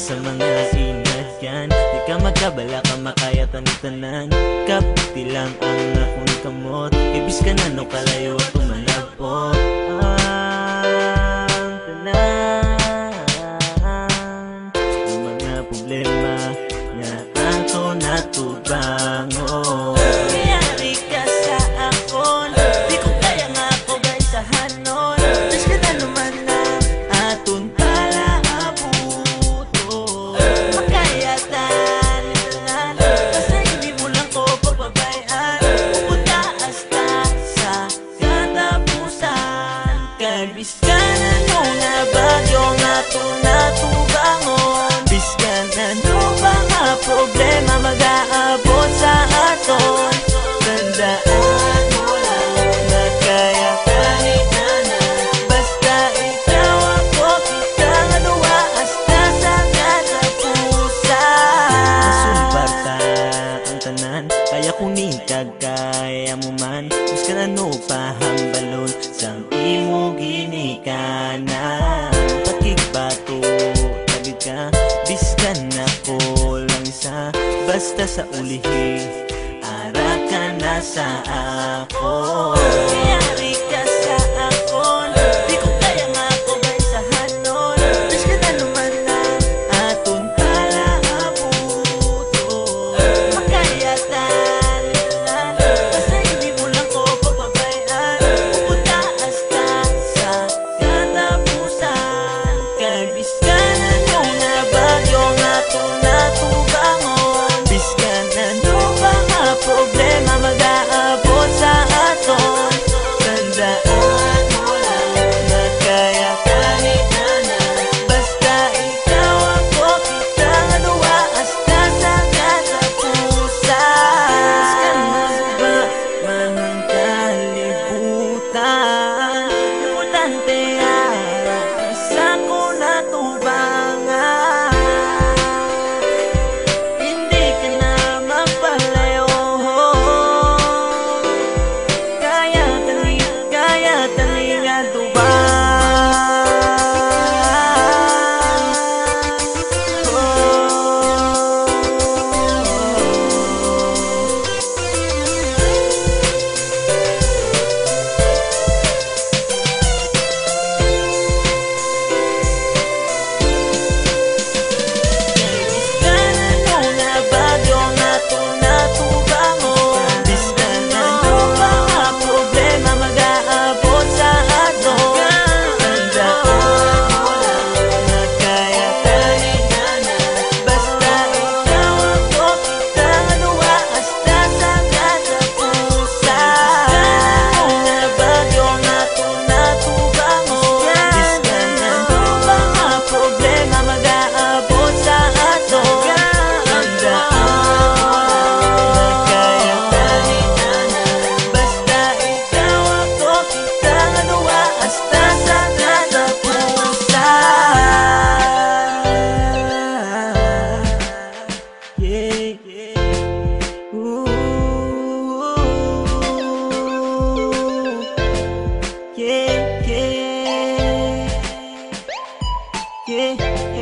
sa mga inadyan. Di ka magkabala ka makaya tanitanan. Kaputi lang ang akong kamot. Ibis ka na no kalayo at tumalapot. Ang tanan ang mga problema nga ato natubangon. Mayari ka sa akon, di ko kaya nga ako guys sa hanon. Diyos ka na naman na aton pala abuto. Makayatan itanan, basta hindi mo lang ko papabayaan. Pupunta hasta sa katapusan. Kabis ka na nung nabagyo nga to natubangon. Bis ka na nung mga problema mag-aabot sa aton. Tandaan mo lang na kaya kanitanan. Basta ikaw ako, kita nga duwa hasta sa katapusan. Masulbarta ang tanan, kaya kunin kagaya mo man. Bis ka na no pahambalon sang imo ginikanan. Pakigbato tagid ka, bis ka na ko lang isa. Basta sa ulihi, ara ka na sa ako. Mayari ka sa akon, di ko kaya nga ako guys sa hanon. Diyos ka na naman na aton pala abuto. Makayatan itanan, basta hindi mo lang ko papabayaan. Pupunta hasta sa katapusan. Kabis ka na nung nabagyo nga to natubangon. Bis ka na nung mga problema mag-aabot sa aton. Tandaan mo lang na kaya kanitanan. Basta ikaw ako, kita nga duwa hasta sa katapusan. Bis ka na ba manang kalibutan? Importante ara sa ko natubangan. Hindi ka na mapalayo. Kaya tani nga tuban. Bis ka na nung nabagyo nga to natubangon. Bis ka na nung mga problema mag-aabot sa aton. Tandaan mo lang na kaya kanitanan. Basta ikaw ako, kita nga duwa hasta sa katapusan. Nung nabagyo nga to natubangon. Bis ka na nung mga problema mag-aabot sa aton. Tandaan mo lang na kaya kanitanan. Basta ikaw ako, kita nga duwa hasta sa katapusan. Yeah. Ooh. Yeah.